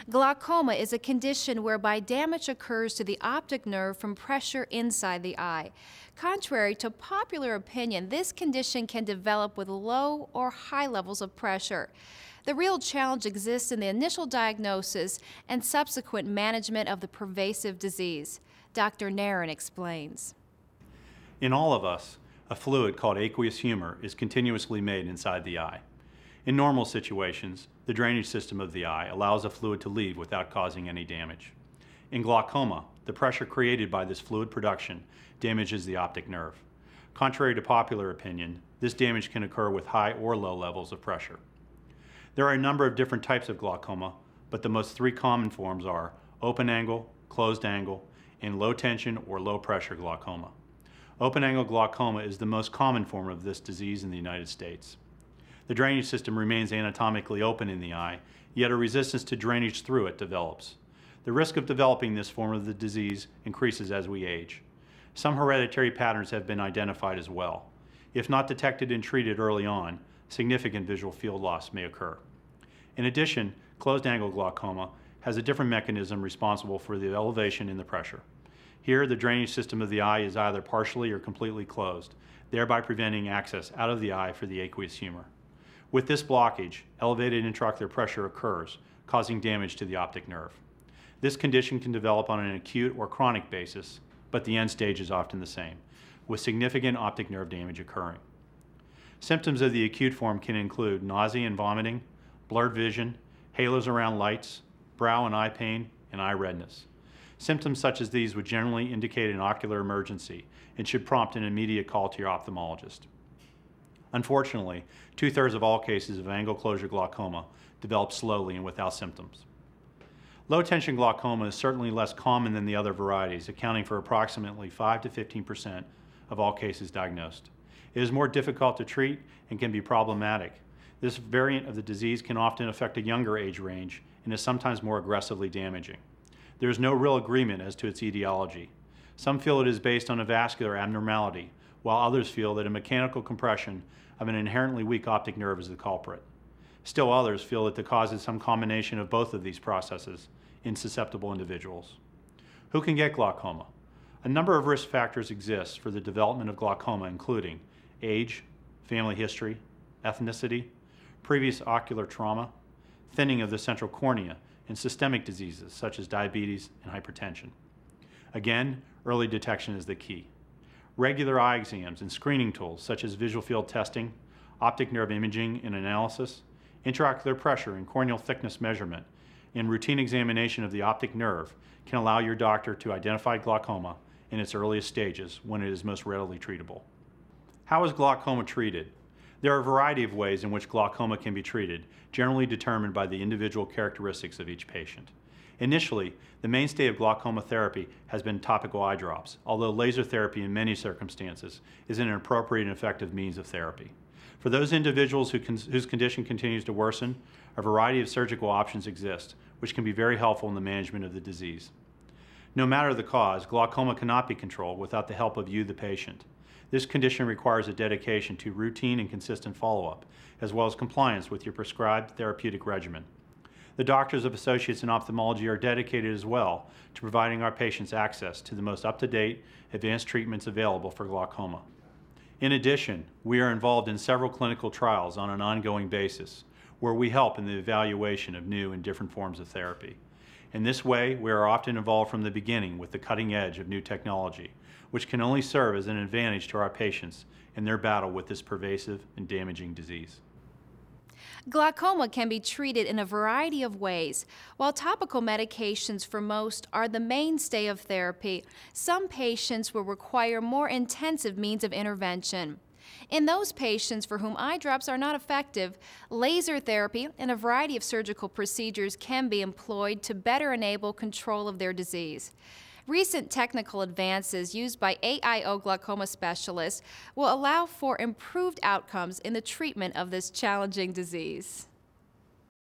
Glaucoma is a condition whereby damage occurs to the optic nerve from pressure inside the eye. Contrary to popular opinion, this condition can develop with low or high levels of pressure. The real challenge exists in the initial diagnosis and subsequent management of the pervasive disease. Dr. Nairn explains. In all of us, a fluid called aqueous humor is continuously made inside the eye. In normal situations, the drainage system of the eye allows a fluid to leave without causing any damage. In glaucoma, the pressure created by this fluid production damages the optic nerve. Contrary to popular opinion, this damage can occur with high or low levels of pressure. There are a number of different types of glaucoma, but the most three common forms are open angle, closed angle, and low tension or low pressure glaucoma. Open angle glaucoma is the most common form of this disease in the United States. The drainage system remains anatomically open in the eye, yet a resistance to drainage through it develops. The risk of developing this form of the disease increases as we age. Some hereditary patterns have been identified as well. If not detected and treated early on, significant visual field loss may occur. In addition, closed angle glaucoma has a different mechanism responsible for the elevation in the pressure. Here, the drainage system of the eye is either partially or completely closed, thereby preventing access out of the eye for the aqueous humor. With this blockage, elevated intraocular pressure occurs, causing damage to the optic nerve. This condition can develop on an acute or chronic basis, but the end stage is often the same, with significant optic nerve damage occurring. Symptoms of the acute form can include nausea and vomiting, blurred vision, halos around lights, brow and eye pain, and eye redness. Symptoms such as these would generally indicate an ocular emergency and should prompt an immediate call to your ophthalmologist. Unfortunately, 2/3 of all cases of angle closure glaucoma develop slowly and without symptoms. Low tension glaucoma is certainly less common than the other varieties, accounting for approximately 5 to 15% of all cases diagnosed. It is more difficult to treat and can be problematic. This variant of the disease can often affect a younger age range and is sometimes more aggressively damaging. There is no real agreement as to its etiology. Some feel it is based on a vascular abnormality, while others feel that a mechanical compression of an inherently weak optic nerve is the culprit. Still others feel that the cause is some combination of both of these processes in susceptible individuals. Who can get glaucoma? A number of risk factors exist for the development of glaucoma, including age, family history, ethnicity, previous ocular trauma, thinning of the central cornea, and systemic diseases such as diabetes and hypertension. Again, early detection is the key. Regular eye exams and screening tools such as visual field testing, optic nerve imaging and analysis, intraocular pressure and corneal thickness measurement, and routine examination of the optic nerve can allow your doctor to identify glaucoma in its earliest stages when it is most readily treatable. How is glaucoma treated? There are a variety of ways in which glaucoma can be treated, generally determined by the individual characteristics of each patient. Initially, the mainstay of glaucoma therapy has been topical eye drops, although laser therapy in many circumstances is an appropriate and effective means of therapy. For those individuals whose condition continues to worsen, a variety of surgical options exist, which can be very helpful in the management of the disease. No matter the cause, glaucoma cannot be controlled without the help of you, the patient. This condition requires a dedication to routine and consistent follow-up, as well as compliance with your prescribed therapeutic regimen. The doctors of associates in ophthalmology are dedicated as well to providing our patients access to the most up-to-date, advanced treatments available for glaucoma. In addition, we are involved in several clinical trials on an ongoing basis, where we help in the evaluation of new and different forms of therapy. In this way, we are often involved from the beginning with the cutting edge of new technology, which can only serve as an advantage to our patients in their battle with this pervasive and damaging disease. Glaucoma can be treated in a variety of ways. While topical medications for most are the mainstay of therapy, some patients will require more intensive means of intervention. In those patients for whom eye drops are not effective, laser therapy and a variety of surgical procedures can be employed to better enable control of their disease. Recent technical advances used by AIO glaucoma specialists will allow for improved outcomes in the treatment of this challenging disease.